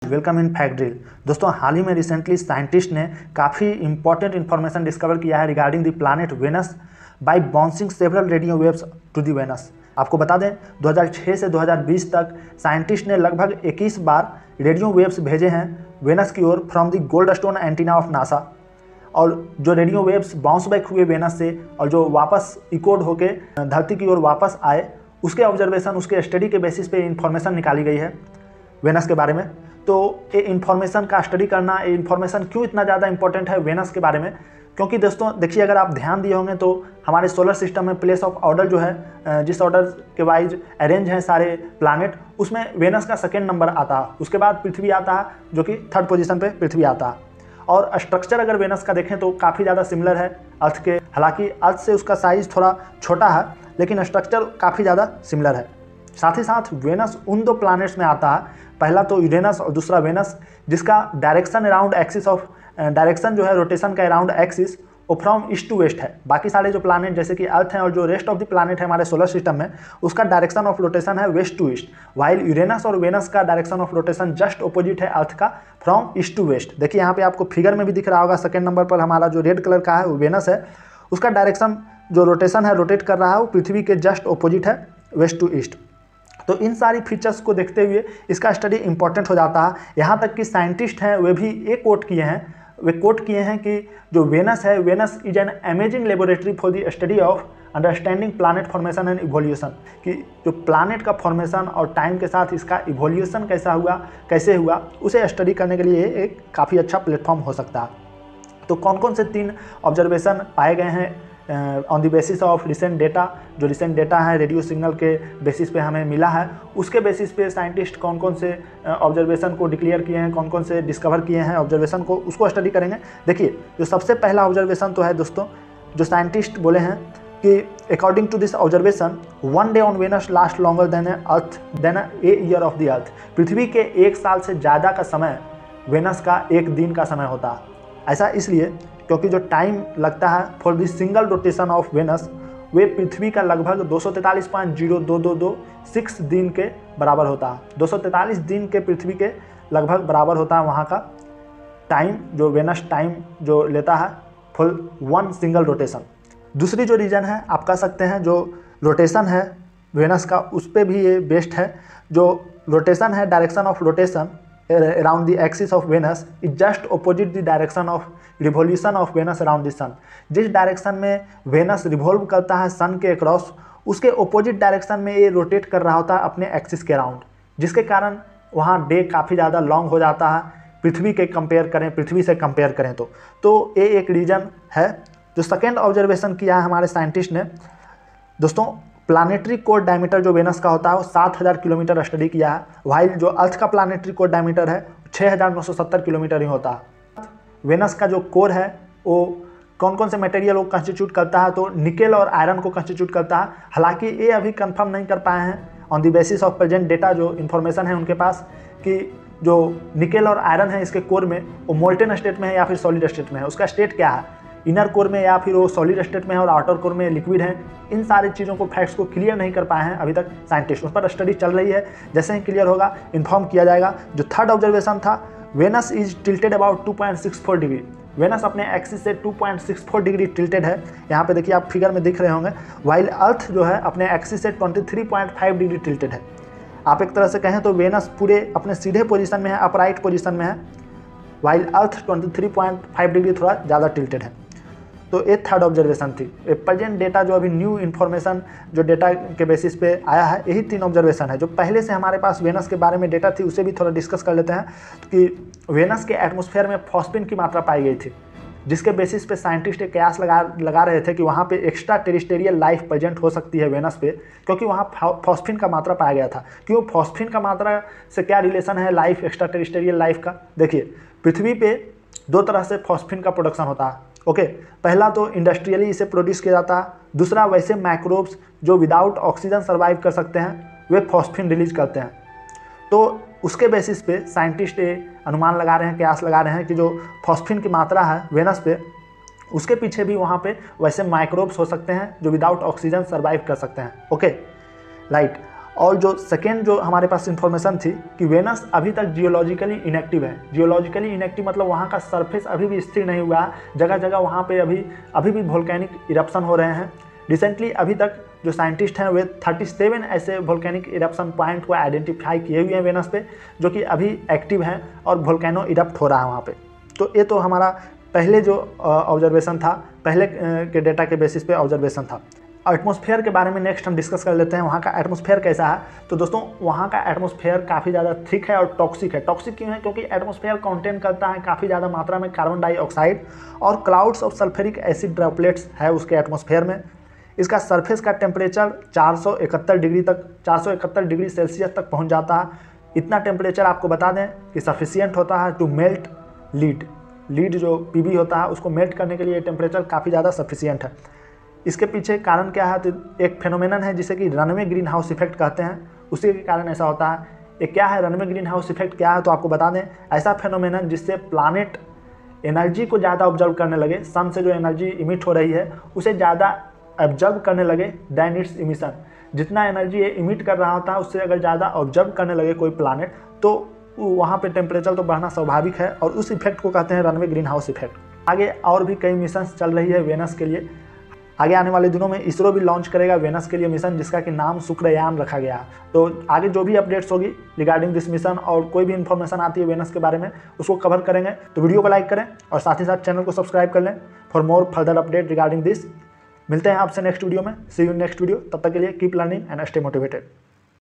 Welcome in fact drill. दोस्तों हाल ही में recently scientist ने काफ़ी इंपॉर्टेंट इन्फॉर्मेशन डिस्कवर किया है regarding the planet Venus by bouncing several radio waves to the Venus. आपको बता दें 2006 से 2020 तक साइंटिस्ट ने लगभग 21 बार रेडियो वेव्स भेजे हैं वेनस की ओर from the Goldstone antenna of NASA. और जो रेडियो वेव्स बाउंस बैक हुए वेनस से और जो वापस इकोड होके धरती की ओर वापस आए, उसके ऑब्जर्वेशन, उसके स्टडी के बेसिस पे इंफॉर्मेशन निकाली गई है वेनस के बारे में। तो ये इन्फॉर्मेशन का स्टडी करना, ये इन्फॉर्मेशन क्यों इतना ज़्यादा इंपॉर्टेंट है वेनस के बारे में, क्योंकि दोस्तों देखिए, अगर आप ध्यान दिए होंगे तो हमारे सोलर सिस्टम में प्लेस ऑफ ऑर्डर जो है, जिस ऑर्डर के वाइज अरेंज हैं सारे प्लैनेट, उसमें वेनस का सेकेंड नंबर आता है। उसके बाद पृथ्वी आता है, जो कि थर्ड पोजीशन पे पृथ्वी आता है। और स्ट्रक्चर अगर वेनस का देखें तो काफ़ी ज़्यादा सिमिलर है अर्थ के। हालांकि अर्थ से उसका साइज़ थोड़ा छोटा है, लेकिन स्ट्रक्चर काफ़ी ज़्यादा सिमिलर है। साथ ही साथ वेनस उन दो प्लैनेट्स में आता है, पहला तो यूरेनस और दूसरा वेनस, जिसका direction around axis of direction जो है रोटेशन का अराउंड एक्सिस वो फ्रॉम ईस्ट टू वेस्ट है। बाकी सारे जो प्लैनेट जैसे कि अर्थ हैं और जो रेस्ट ऑफ द प्लैनेट है हमारे सोलर सिस्टम में, उसका डायरेक्शन ऑफ रोटेशन है west to east, while Uranus और वेनस का direction of rotation just opposite है अर्थ का, फ्रॉम ईस्ट टू वेस्ट। देखिए यहाँ पे आपको फिगर में भी दिख रहा होगा, सेकेंड नंबर पर हमारा जो रेड कलर का है वो वेनस है, उसका डायरेक्शन जो रोटेशन है, रोटेट कर रहा है, वो पृथ्वी के जस्ट अपोजिट है, वेस्ट टू ईस्ट। तो इन सारी फीचर्स को देखते हुए इसका स्टडी इंपॉर्टेंट हो जाता है। यहाँ तक कि साइंटिस्ट हैं वे भी एक कोट किए हैं कि जो वेनस है, Venus is an amazing laboratory for the study of understanding planet formation and evolution, कि जो प्लैनेट का फॉर्मेशन और टाइम के साथ इसका इवोल्यूशन कैसे हुआ उसे स्टडी करने के लिए एक काफ़ी अच्छा प्लेटफॉर्म हो सकता है। तो कौन कौन से 3 ऑब्जर्वेशन पाए गए हैं on the basis of recent data, जो रिसेंट डेटा है रेडियो सिग्नल के बेसिस पे हमें मिला है, उसके बेसिस पे साइंटिस्ट कौन कौन से ऑब्जर्वेशन को डिक्लेयर किए हैं, कौन कौन से डिस्कवर किए हैं ऑब्जर्वेशन को, उसको स्टडी करेंगे। देखिए जो सबसे पहला ऑब्जर्वेशन तो है दोस्तों, जो साइंटिस्ट बोले हैं कि according to this observation 1 day on Venus last longer than a year of the Earth. पृथ्वी के 1 साल से ज़्यादा का समय वेनस का 1 दिन का समय होता है। ऐसा इसलिए क्योंकि जो टाइम लगता है for the single rotation of Venus, वे पृथ्वी का लगभग 243.0226 दिन के बराबर होता है। 243 दिन के पृथ्वी के लगभग बराबर होता है वहाँ का टाइम, जो वेनस टाइम जो लेता है फॉर 1 सिंगल रोटेशन। दूसरी जो रीजन है आप कह सकते हैं, जो रोटेशन है वेनस का, उस पर भी ये बेस्ड है। जो रोटेशन है, direction of rotation around the axis of Venus is just opposite the direction of revolution of Venus around the sun। जिस डायरेक्शन में वेनस रिवॉल्व करता है सन के अक्रॉस, उसके अपोजिट डायरेक्शन में ये रोटेट कर रहा होता है अपने एक्सिस के अराउंड, जिसके कारण वहाँ डे काफ़ी ज़्यादा लॉन्ग हो जाता है पृथ्वी से कंपेयर करें तो ये एक रीज़न है। जो सेकेंड ऑब्जर्वेशन किया है हमारे साइंटिस्ट ने दोस्तों, प्लानेटरी कोर डायमीटर जो वेनस का होता है वो 7000 किलोमीटर स्टडी किया है, वाइल जो अर्थ का प्लानेटरी कोर डायमीटर है 6970 किलोमीटर ही होता है। वेनस का जो कोर है वो कौन कौन से मटेरियल को कंस्टिट्यूट करता है, तो निकेल और आयरन को कंस्टिट्यूट करता है। हालांकि ये अभी कंफर्म नहीं कर पाए हैं on the basis of present data, जो इन्फॉर्मेशन है उनके पास, कि जो निकेल और आयरन है इसके कोर में वो मोल्टेन स्टेट में है या फिर सॉलिड स्टेट में है, उसका स्टेट क्या है, इनर कोर में या फिर वो सॉलिड स्टेट में है और आउटर कोर में लिक्विड है। इन सारी चीज़ों को, फैक्ट्स को क्लियर नहीं कर पाए हैं अभी तक साइंटिस्ट, उस पर स्टडी चल रही है। जैसे ही क्लियर होगा इन्फॉर्म किया जाएगा। जो थर्ड ऑब्जर्वेशन था, Venus is tilted about 2.64 degree. Venus अपने एक्सिस से 2.64 डिग्री टिल्टेड है, यहाँ पे देखिए आप फिगर में दिख रहे होंगे, वाइल अर्थ जो है अपने एक्सिस से 23.5 डिग्री टिल्टेड है। आप एक तरह से कहें तो वेनस पूरे अपने सीधे पोजीशन में है, अपराइट पोजीशन में है, वाइल अर्थ 23.5 डिग्री थोड़ा ज़्यादा टिल्टेड है। तो ये थर्ड ऑब्जर्वेशन थी। प्रेजेंट डेटा जो अभी न्यू इन्फॉर्मेशन जो डेटा के बेसिस पे आया है, यही 3 ऑब्जर्वेशन है। जो पहले से हमारे पास वेनस के बारे में डेटा थी उसे भी थोड़ा डिस्कस कर लेते हैं, कि वेनस के एटमॉस्फेयर में फॉस्फिन की मात्रा पाई गई थी, जिसके बेसिस पे साइंटिस्ट एक कयास लगा रहे थे कि वहाँ पे एक्स्ट्रा टेरेस्टेरियल लाइफ प्रेजेंट हो सकती है वेनस पे, क्योंकि वहाँ फॉस्फिन का मात्रा पाया गया था। क्यों, फॉस्फिन का मात्रा से क्या रिलेशन है लाइफ, एक्स्ट्रा टेरेस्टेरियल लाइफ का? देखिए पृथ्वी पे 2 तरह से फॉस्फिन का प्रोडक्शन होता है। ओके, पहला तो इंडस्ट्रियली इसे प्रोड्यूस किया जाता है, दूसरा वैसे माइक्रोब्स जो विदाउट ऑक्सीजन सर्वाइव कर सकते हैं वे फॉस्फिन रिलीज करते हैं। तो उसके बेसिस पे साइंटिस्ट अनुमान लगा रहे हैं, कयास लगा रहे हैं कि जो फॉस्फिन की मात्रा है वेनस पे, उसके पीछे भी वहाँ पे वैसे माइक्रोब्स हो सकते हैं जो विदाउट ऑक्सीजन सर्वाइव कर सकते हैं। Okay right. और जो सेकेंड जो हमारे पास इंफॉर्मेशन थी कि वेनस अभी तक जियोलॉजिकली इनएक्टिव है। जियोलॉजिकली इनएक्टिव मतलब वहाँ का सरफेस अभी भी स्थिर नहीं हुआ है, जगह जगह वहाँ पे अभी भी वोल्केनिक इरप्शन हो रहे हैं। रिसेंटली अभी तक जो साइंटिस्ट हैं वे 37 ऐसे वोल्केनिक इरप्शन पॉइंट को आइडेंटिफाई किए हुए हैं वेनस पे, जो कि अभी एक्टिव हैं और वोल्केनो इरप्ट हो रहा है वहाँ पे। तो ये तो हमारा पहले जो ऑब्जर्वेशन था, पहले के डेटा के बेसिस पे ऑब्जर्वेशन था। एटमॉस्फेयर के बारे में नेक्स्ट हम डिस्कस कर लेते हैं, वहाँ का एटमॉस्फेयर कैसा है। तो दोस्तों वहाँ का एटमॉस्फेयर काफ़ी ज़्यादा थिक है और टॉक्सिक है। टॉक्सिक क्यों है? क्योंकि एटमॉस्फेयर कंटेन करता है काफ़ी ज़्यादा मात्रा में कार्बन डाइऑक्साइड और clouds of sulphuric acid droplets है उसके एटमॉस्फेयर में। इसका सरफेस का टेम्परेचर 471 डिग्री सेल्सियस तक पहुँच जाता है। इतना टेम्परेचर आपको बता दें कि सफिशियंट होता है टू मेल्ट लीड जो पीबी होता है उसको मेल्ट करने के लिए टेम्परेचर काफ़ी ज़्यादा सफिशियंट है। इसके पीछे कारण क्या है? तो एक फेनोमेनन है जिसे कि रनवे ग्रीन हाउस इफेक्ट कहते हैं, उसी के कारण ऐसा होता है। ये क्या है रनवे ग्रीन हाउस इफेक्ट क्या है? तो आपको बता दें, ऐसा फेनोमेनन जिससे प्लानेट एनर्जी को ज़्यादा ऑब्जर्व करने लगे, सन से जो एनर्जी इमिट हो रही है उसे ज़्यादा ऑब्जर्व करने लगे दैन इट्स इमिशन। जितना एनर्जी ये इमिट कर रहा होता है उससे अगर ज़्यादा ऑब्जर्व करने लगे कोई प्लानेट तो वहाँ पे टेम्परेचर तो बढ़ना स्वाभाविक है, और उस इफेक्ट को कहते हैं रनवे ग्रीन हाउस इफेक्ट। आगे और भी कई मिशंस चल रही है वेनस के लिए। आगे आने वाले दिनों में इसरो भी लॉन्च करेगा वेनस के लिए मिशन, जिसका कि नाम शुक्रयान रखा गया है। तो आगे जो भी अपडेट्स होगी रिगार्डिंग दिस मिशन और कोई भी इन्फॉर्मेशन आती है वेनस के बारे में उसको कवर करेंगे। तो वीडियो को लाइक करें और साथ ही साथ चैनल को सब्सक्राइब कर लें for more further update regarding this. मिलते हैं आपसे नेक्स्ट वीडियो में। सी यू नेक्स्ट वीडियो। तब तक के लिए keep learning and stay motivated.